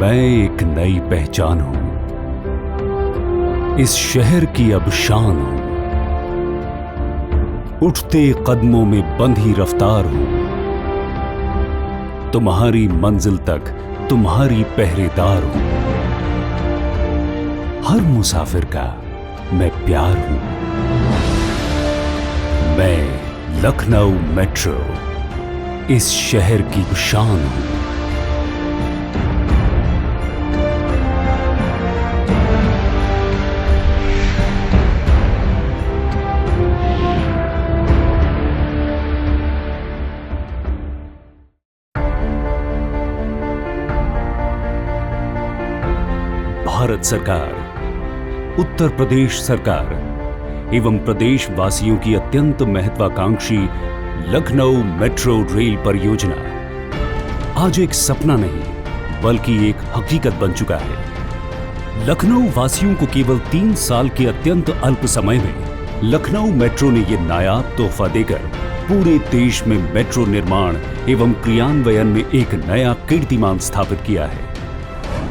मैं एक नई पहचान हूं, इस शहर की अब शान हूं, उठते कदमों में बंधी रफ्तार हूं, तुम्हारी मंजिल तक तुम्हारी पहरेदार हूं, हर मुसाफिर का मैं प्यार हूं। मैं लखनऊ मेट्रो, इस शहर की शान हूं। भारत सरकार, उत्तर प्रदेश सरकार एवं प्रदेश वासियों की अत्यंत महत्वाकांक्षी लखनऊ मेट्रो रेल परियोजना आज एक सपना नहीं बल्कि एक हकीकत बन चुका है। लखनऊ वासियों को केवल 3 साल के अत्यंत अल्प समय में लखनऊ मेट्रो ने यह नायाब तोहफा देकर पूरे देश में मेट्रो निर्माण एवं क्रियान्वयन में एक नया कीर्तिमान स्थापित किया है।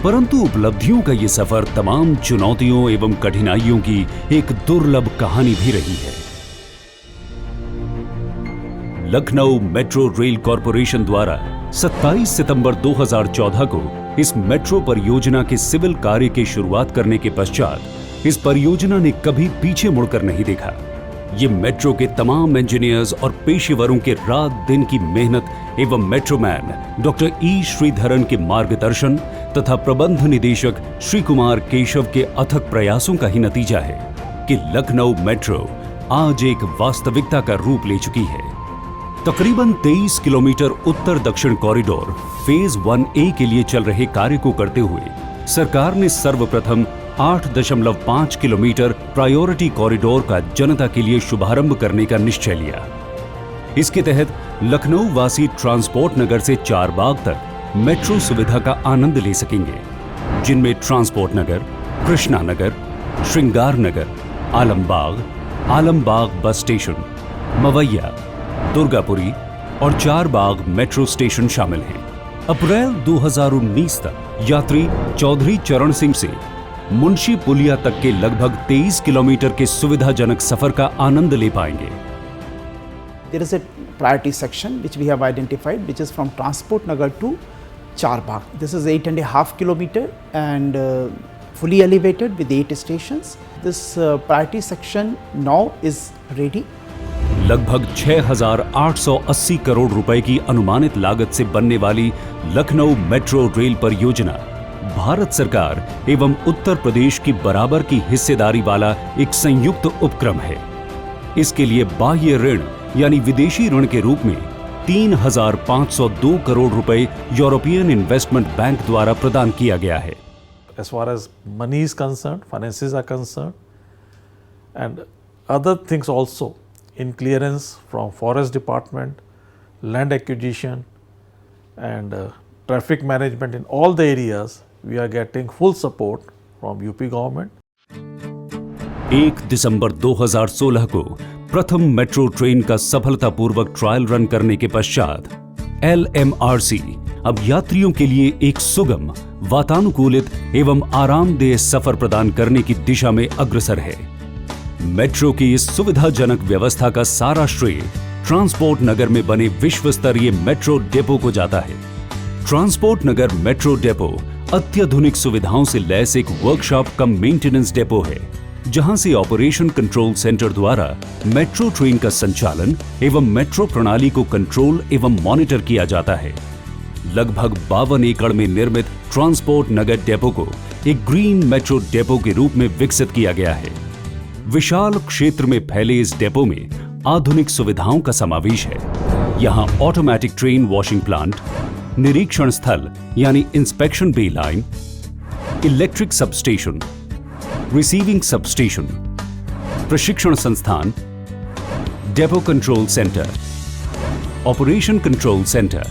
परंतु उपलब्धियों का ये सफर तमाम चुनौतियों एवं कठिनाइयों की एक दुर्लभ कहानी भी रही है। लखनऊ मेट्रो रेल कॉरपोरेशन द्वारा 27 सितंबर 2014 को इस मेट्रो परियोजना के सिविल कार्य की शुरुआत करने के पश्चात इस परियोजना ने कभी पीछे मुड़कर नहीं देखा। ये मेट्रो के तमाम इंजीनियर्स और पेशेवरों के रात दिन की मेहनत एवं मेट्रोमैन डॉक्टर ई श्रीधरन के मार्गदर्शन तथा प्रबंध निदेशक श्री कुमार केशव के अथक प्रयासों का ही नतीजा है कि लखनऊ मेट्रो आज एक वास्तविकता का रूप ले चुकी है। तकरीबन 23 किलोमीटर उत्तर दक्षिण कॉरिडोर फेज 1A के लिए चल रहे कार्य को करते हुए सरकार ने सर्वप्रथम 8.5 किलोमीटर प्रायोरिटी कॉरिडोर का जनता के लिए शुभारंभ करने का निश्चय लिया। इसके तहत लखनऊ वासी ट्रांसपोर्ट नगर से चारबाग तक मेट्रो सुविधा का आनंद ले सकेंगे, जिनमें ट्रांसपोर्ट नगर, कृष्णा नगर, श्रृंगार नगर, आलमबाग बस स्टेशन, मवैया, दुर्गापुरी और चारबाग मेट्रो स्टेशन शामिल हैं। अप्रैल 2019 तक यात्री चौधरी चरण सिंह से मुंशी पुलिया तक के लगभग 23 किलोमीटर के सुविधाजनक सफर का आनंद ले पाएंगे। There is a priority section which we have identified, which is from Transport Nagar to Charbagh. This is 8.5 kilometer and fully elevated with 8 stations. This priority section now is ready. लगभग 6,880 करोड़ रुपए की अनुमानित लागत से बनने वाली लखनऊ मेट्रो रेल परियोजना भारत सरकार एवं उत्तर प्रदेश की बराबर की हिस्सेदारी वाला एक संयुक्त उपक्रम है। इसके लिए बाह्य ऋण यानी विदेशी ऋण के रूप में 3,502 करोड़ रुपए यूरोपियन इन्वेस्टमेंट बैंक द्वारा प्रदान किया गया है। As far as money is concerned, finances are concerned, and other things also in clearance from Forest Department, land acquisition, and traffic management in all the areas, we are getting full support from UP government. 1 दिसंबर 2016 को प्रथम metro train का सफलतापूर्वक trial run करने के पश्चात LMRC अब यात्रियों के लिए एक सुगम, वातानुकूलित एवं आरामदेह सफर प्रदान करने की दिशा में अग्रसर है। मेट्रो की इस सुविधाजनक व्यवस्था का सारा श्रेय ट्रांसपोर्ट नगर में बने विश्व स्तरीय मेट्रो डेपो को जाता है। ट्रांसपोर्ट नगर मेट्रो डेपो अत्याधुनिक सुविधाओं से लैस एक वर्कशॉप कम मेंटेनेंस डेपो है, जहां से ऑपरेशन कंट्रोल सेंटर द्वारा मेट्रो ट्रेन का संचालन एवं मेट्रो प्रणाली को कंट्रोल एवं मॉनिटर किया जाता है। लगभग 52 एकड़ में निर्मित ट्रांसपोर्ट नगर डेपो को एक ग्रीन मेट्रो डेपो के रूप में विकसित किया गया है। विशाल क्षेत्र में फैले इस डेपो में आधुनिक सुविधाओं का समावेश है। यहाँ ऑटोमेटिक ट्रेन वॉशिंग प्लांट, निरीक्षण स्थल यानी inspection bay line, electric substation, receiving substation, प्रशिक्षण संस्थान, depot control centre, operation control centre,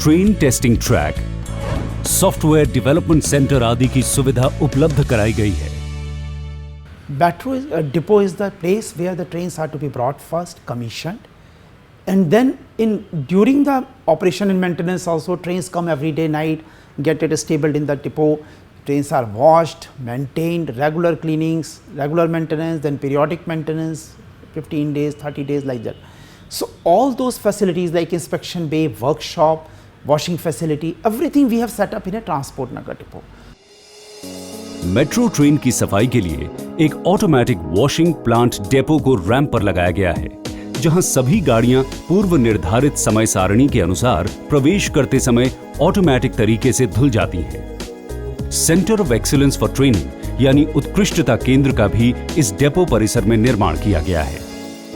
train testing track, software development centre आदि की सुविधा उपलब्ध कराई गई है। Metro depot is the place where the trains are to be brought first, commissioned, and then during the operation and maintenance also trains come every day night. get it stabled in the depot. Trains are washed, maintained, regular cleanings, regular maintenance, then periodic maintenance, 15 days, 30 days, like that. So all those facilities like inspection bay, workshop, washing facility, everything we have set up in a Transport Nagar depot. Metro train की सफाई के लिए एक automatic washing plant depot को ramp पर लगाया गया है, जहां सभी गाड़ियां पूर्व निर्धारित समय सारणी के अनुसार प्रवेश करते समय ऑटोमेटिक तरीके से धुल जाती हैं। Centre of excellence for training यानी उत्कृष्टता केंद्र का भी इस डेपो परिसर में निर्माण किया गया है।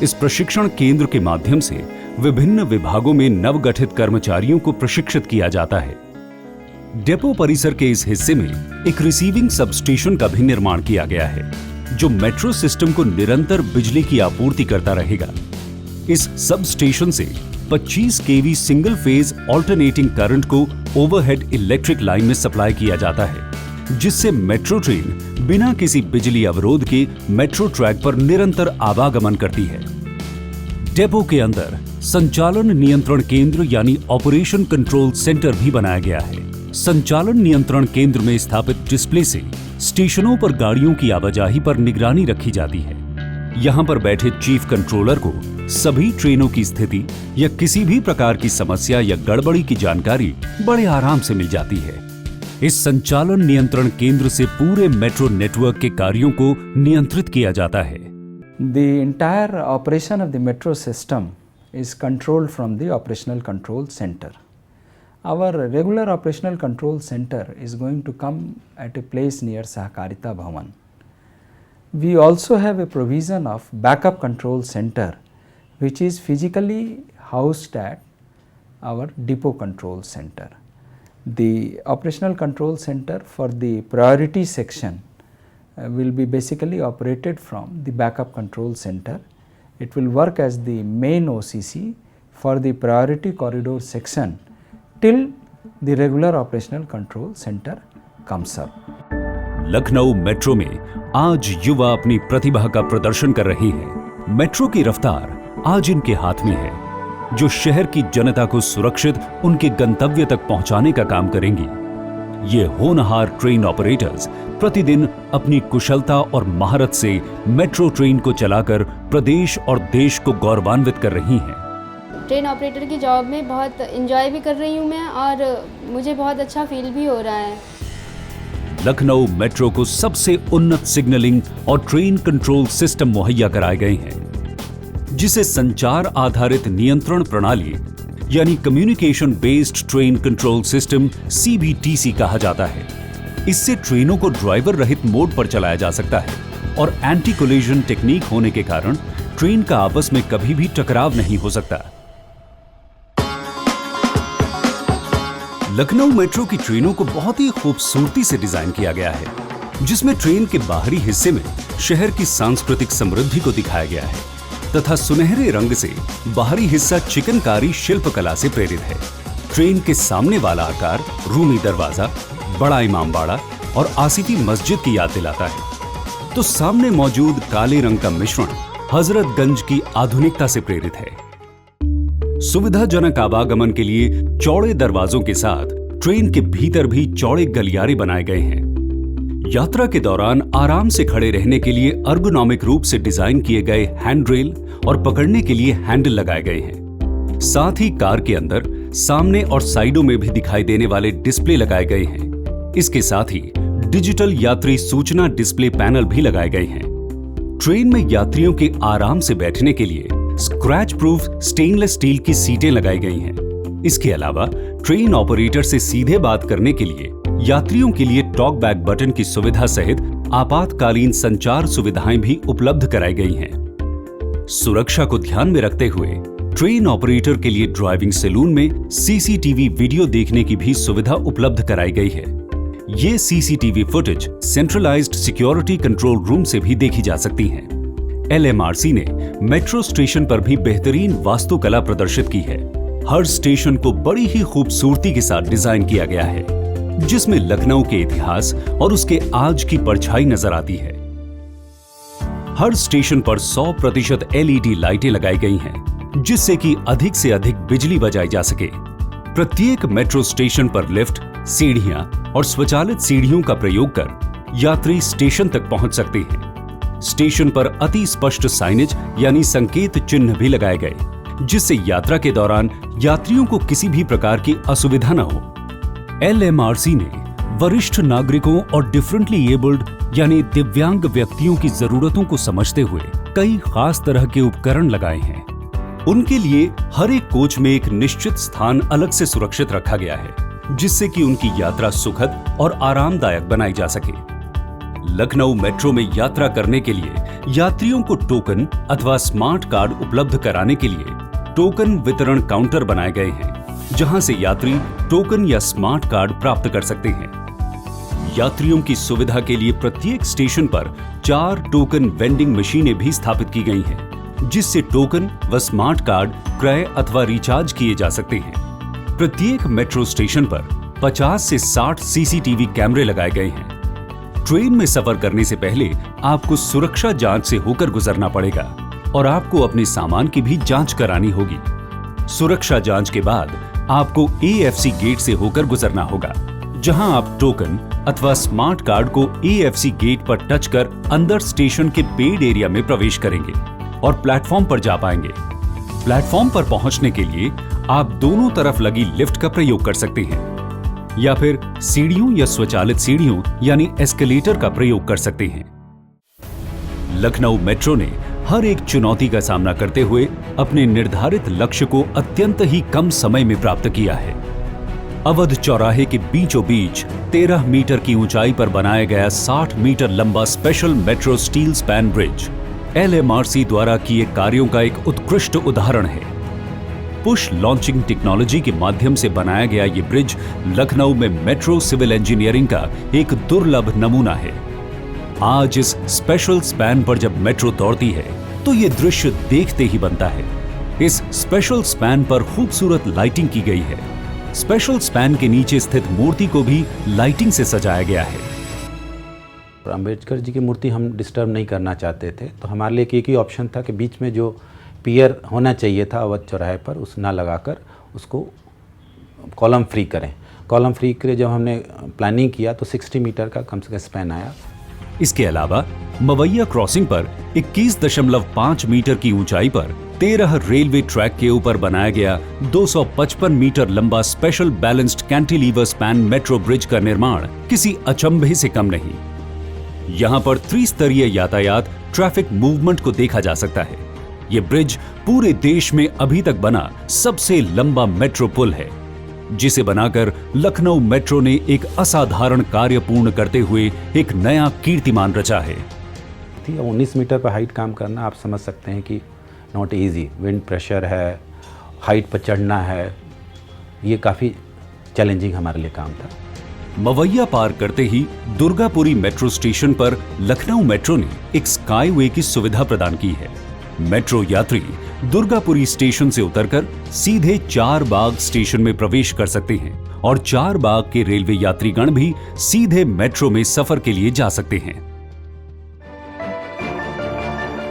इस प्रशिक्षण केंद्र के माध्यम से विभिन्न विभागों में नवगठित कर्मचारियों को प्रशिक्षित किया जाता है। डेपो परिसर के इस हिस्से में एक रिसीविंग सबस्टेशन का भी निर्माण किया गया है, जो मेट्रो सिस्टम को निरंतर बिजली की आपूर्ति करता रहेगा। इस सब स्टेशन से 25 केवी सिंगल फेज ऑल्टरनेटिंग करंट को ओवरहेड इलेक्ट्रिक लाइन में सप्लाई किया जाता है, जिससे मेट्रो ट्रेन बिना किसी बिजली अवरोध के मेट्रो ट्रैक पर निरंतर आवागमन करती है। डेपो के अंदर संचालन नियंत्रण केंद्र यानी ऑपरेशन कंट्रोल सेंटर भी बनाया गया है। संचालन नियंत्रण केंद्र में स्थापित डिस्प्ले से स्टेशनों पर गाड़ियों की आवाजाही पर निगरानी रखी जाती है। यहाँ पर बैठे चीफ कंट्रोलर को सभी ट्रेनों की स्थिति या किसी भी प्रकार की समस्या या गड़बड़ी की जानकारी बड़े आराम से मिल जाती है। इस संचालन नियंत्रण केंद्र से पूरे मेट्रो नेटवर्क के कार्यों को नियंत्रित किया जाता है। The entire operation of the metro system is controlled from the operational control center. Our regular operational control center is going to come at a place near Sahakarita Bhavan. We also have a provision of backup control center, which is physically housed at our depot control center. The operational control center for the priority section will be basically operated from the backup control center. It will work as the main OCC for the priority corridor section till the regular operational control center comes up. Lucknow metro में आज युवा अपनी प्रतिभा का प्रदर्शन कर रहे हैं। Metro की रफ्तार आज इनके हाथ में है, जो शहर की जनता को सुरक्षित उनके गंतव्य तक पहुंचाने का काम करेंगी। ये होनहार ट्रेन ऑपरेटर्स प्रतिदिन अपनी कुशलता और महारत से मेट्रो ट्रेन को चलाकर प्रदेश और देश को गौरवान्वित कर रही हैं। ट्रेन ऑपरेटर की जॉब में बहुत एंजॉय भी कर रही हूँ मैं, और मुझे बहुत अच्छा फील भी हो रहा है। लखनऊ मेट्रो को सबसे उन्नत सिग्नलिंग और ट्रेन कंट्रोल सिस्टम मुहैया कराए गए हैं, जिसे संचार आधारित नियंत्रण प्रणाली यानी communication based train control system CBTC कहा जाता है। इससे ट्रेनों को ड्राइवर रहित मोड पर चलाया जा सकता है और एंटी कोलिजन टेक्निक होने के कारण ट्रेन का आपस में कभी भी टकराव नहीं हो सकता। लखनऊ मेट्रो की ट्रेनों को बहुत ही खूबसूरती से डिजाइन किया गया है, जिसमें ट्रेन के बाहरी हिस्से में शहर की सांस्कृतिक समृद्धि को दिखाया गया है तथा सुनहरे रंग से बाहरी हिस्सा चिकनकारी शिल्पकला से प्रेरित है। ट्रेन के सामने वाला आकार रूमी दरवाजा, बड़ा इमामबाड़ा और आसिफी मस्जिद की याद दिलाता है, तो सामने मौजूद काले रंग का मिश्रण हजरतगंज की आधुनिकता से प्रेरित है। सुविधाजनक आवागमन के लिए चौड़े दरवाजों के साथ ट्रेन के भीतर भी चौड़े गलियारे बनाए गए हैं। यात्रा के दौरान आराम से खड़े रहने के लिए अर्गोनॉमिक रूप से डिजाइन किए गए हैंड रेल और पकड़ने के लिए हैंडल लगाए गए हैं। साथ ही कार के अंदर सामने और साइडों में भी दिखाई देने वाले डिस्प्ले लगाए गए हैं। इसके साथ ही डिजिटल यात्री सूचना डिस्प्ले पैनल भी लगाए गए हैं। ट्रेन में यात्रियों के आराम से बैठने के लिए स्क्रैच प्रूफ स्टेनलेस स्टील की सीटें लगाई गई हैं। इसके अलावा ट्रेन ऑपरेटर से सीधे बात करने के लिए यात्रियों के लिए टॉक बैक बटन की सुविधा सहित आपातकालीन संचार सुविधाएं भी उपलब्ध कराई गई हैं। सुरक्षा को ध्यान में रखते हुए ट्रेन ऑपरेटर के लिए ड्राइविंग सैलून में CCTV वीडियो देखने की भी सुविधा उपलब्ध कराई गई है। ये CCTV footage centralised security control room से भी देखी जा सकती हैं। LMRC ने मेट्रो स्टेशन पर भी बेहतरीन वास्तुकला प्रदर्शित की है। हर स्टेशन को बड़ी ही खूबसूरती के साथ डिजाइन किया गया है, जिसमें लखनऊ के इतिहास और उसके आज की परछाई नजर आती है। हर स्टेशन पर 100% LED लाइटें लगाई गई हैं, जिससे कि अधिक से अधिक बिजली बचाई जा सके। प्रत्येक मेट्रो स्टेशन पर लिफ्ट सीढ़ियां और स्वचालित सीढ़ियों का प्रयोग कर यात्री स्टेशन तक पहुंच सकते हैं। स्टेशन पर अति स्पष्ट साइनेज यानी संकेत चिन्ह भी लगाए गए, जिससे यात्रा के दौरान यात्रियों को किसी भी प्रकार की असुविधा न हो। LMRC ने वरिष्ठ नागरिकों और डिफरेंटली एबल्ड यानी दिव्यांग व्यक्तियों की जरूरतों को समझते हुए कई खास तरह के उपकरण लगाए हैं। उनके लिए हर एक कोच में एक निश्चित स्थान अलग से सुरक्षित रखा गया है, जिससे कि उनकी यात्रा सुखद और आरामदायक बनाई जा सके। लखनऊ मेट्रो में यात्रा करने के लिए यात्रियों को टोकन अथवा स्मार्ट कार्ड उपलब्ध कराने के लिए टोकन वितरण काउंटर बनाए गए हैं, जहां से यात्री टोकन या स्मार्ट कार्ड प्राप्त कर सकते हैं। यात्रियों की सुविधा के लिए प्रत्येक स्टेशन पर 4 टोकन वेंडिंग मशीनें भी स्थापित की गई हैं, जिससे टोकन व स्मार्ट कार्ड क्रय अथवा रिचार्ज किए जा सकते हैं। प्रत्येक मेट्रो स्टेशन पर 50 से 60 CCTV कैमरे लगाए गए हैं। ट्रेन में सफर करने से पहले आपको सुरक्षा जांच से होकर गुजरना पड़ेगा और आपको अपने सामान की भी जांच करानी होगी। सुरक्षा जांच के बाद आपको AFC गेट से होकर गुजरना होगा, जहां आप टोकन अथवा स्मार्ट कार्ड को AFC गेट पर टच कर अंदर स्टेशन के पेड एरिया में प्रवेश करेंगे और प्लेटफॉर्म पर जा पाएंगे। प्लेटफॉर्म पर पहुंचने के लिए आप दोनों तरफ लगी लिफ्ट का प्रयोग कर सकते हैं या फिर सीढ़ियों या स्वचालित सीढ़ियों यानी एस्केलेटर का प्रयोग कर सकते हैं। लखनऊ मेट्रो ने हर एक चुनौती का सामना करते हुए अपने निर्धारित लक्ष्य को अत्यंत ही कम समय में प्राप्त किया है। अवध चौराहे के बीचों बीच 13 मीटर की ऊंचाई पर बनाया गया 60 मीटर लंबा special metro steel span bridge LMRC द्वारा किए कार्यों का एक उत्कृष्ट उदाहरण है। पुश लॉन्चिंग टेक्नोलॉजी के माध्यम से बनाया गया ये ब्रिज लखनऊ में मेट्रो सिविल इंजीनियरिंग का एक दुर्लभ नमूना है। आज इस स्पेशल स्पैन पर जब मेट्रो दौड़ती है तो ये दृश्य देखते ही बनता है। इस स्पेशल स्पैन पर खूबसूरत लाइटिंग की गई है। स्पेशल स्पैन के नीचे स्थित मूर्ति को भी लाइटिंग से सजाया गया है। अम्बेडकर जी की मूर्ति हम डिस्टर्ब नहीं करना चाहते थे, तो हमारे लिए एक ही ऑप्शन था कि बीच में जो पियर होना चाहिए था अवध चौराहे पर, उस ना लगाकर उसको कॉलम फ्री करें। कॉलम फ्री के लिए जब हमने प्लानिंग किया तो 60 मीटर का कम से कम स्पैन आया। इसके अलावा मवैया क्रॉसिंग पर 21.5 मीटर की ऊंचाई पर 13 रेलवे ट्रैक के ऊपर बनाया गया 255 मीटर लंबा special balanced cantilever span metro bridge का निर्माण किसी अचंभे से कम नहीं। यहाँ पर त्रिस्तरीय यातायात ट्रैफिक मूवमेंट को देखा जा सकता है। ये ब्रिज पूरे देश में अभी तक बना सबसे लंबा मेट्रो पुल है, जिसे बनाकर लखनऊ मेट्रो ने एक असाधारण कार्य पूर्ण करते हुए एक नया कीर्तिमान रचा है। 19 मीटर पर हाइट काम करना आप समझ सकते हैं कि नॉट इजी। विंड प्रेशर है, हाइट पर चढ़ना है, ये काफ़ी चैलेंजिंग हमारे लिए काम था। मवैया पार करते ही दुर्गापुरी मेट्रो स्टेशन पर लखनऊ मेट्रो ने एक स्काईवे की सुविधा प्रदान की है। मेट्रो यात्री दुर्गापुरी स्टेशन से उतरकर सीधे चारबाग स्टेशन में प्रवेश कर सकते हैं और चारबाग के रेलवे यात्रीगण भी सीधे मेट्रो में सफर के लिए जा सकते हैं।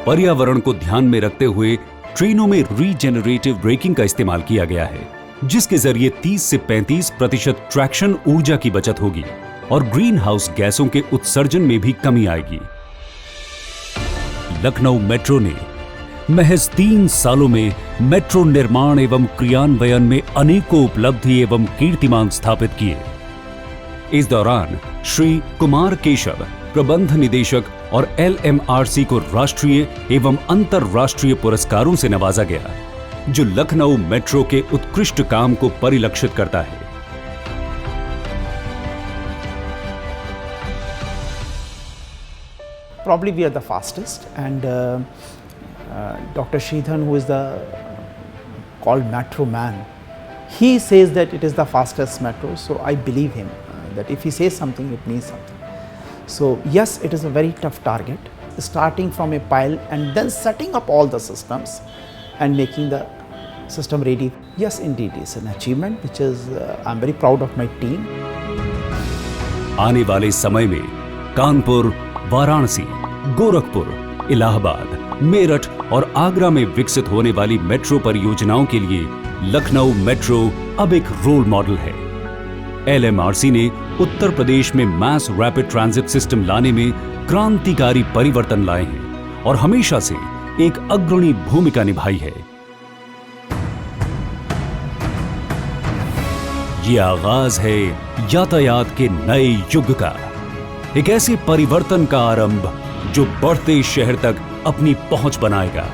पर्यावरण को ध्यान में रखते हुए ट्रेनों में रीजेनरेटिव ब्रेकिंग का इस्तेमाल किया गया है, जिसके जरिए 30 से 35% ट्रैक्शन ऊर्जा की बचत होगी और ग्रीन हाउस गैसों के उत्सर्जन में भी कमी आएगी। लखनऊ मेट्रो ने महज 3 सालों में मेट्रो निर्माण एवं क्रियान्वयन में अनेकों उपलब्धि एवं कीर्तिमान स्थापित किए। इस दौरान श्री कुमार केशव, प्रबंध निदेशक और LMRC को राष्ट्रीय एवं अंतर्राष्ट्रीय पुरस्कारों से नवाजा गया, जो लखनऊ मेट्रो के उत्कृष्ट काम को परिलक्षित करता है। Probably we are the fastest, and Dr. Sridhan, who is the called Metro Man, he says that it is the fastest metro. So I believe him that if he says something, it means something. So yes, it is a very tough target, starting from a pile and then setting up all the systems and making the system ready. Yes, indeed, it's an achievement which is I'm very proud of my team. आने वाले समय में कानपुर, वाराणसी, गोरखपुर, इलाहाबाद, मेरठ और आगरा में विकसित होने वाली metro परियोजनाओं के लिए लखनऊ मेट्रो अब एक रोल मॉडल है। LMRC ने उत्तर प्रदेश में मैस रैपिड ट्रांजिट सिस्टम लाने में क्रांतिकारी परिवर्तन लाए हैं और हमेशा से एक अग्रणी भूमिका निभाई है। ये आगाज है यातायात के नए युग का, एक ऐसे परिवर्तन का आरंभ जो बढ़ते शहर तक अपनी पहुंच बनाएगा,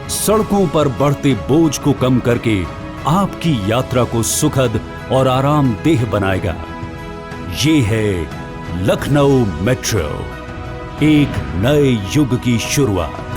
सड़कों पर बढ़ते बोझ को कम करके आपकी यात्रा को सुखद और आरामदेह बनाएगा। ये है लखनऊ मेट्रो, एक नए युग की शुरुआत।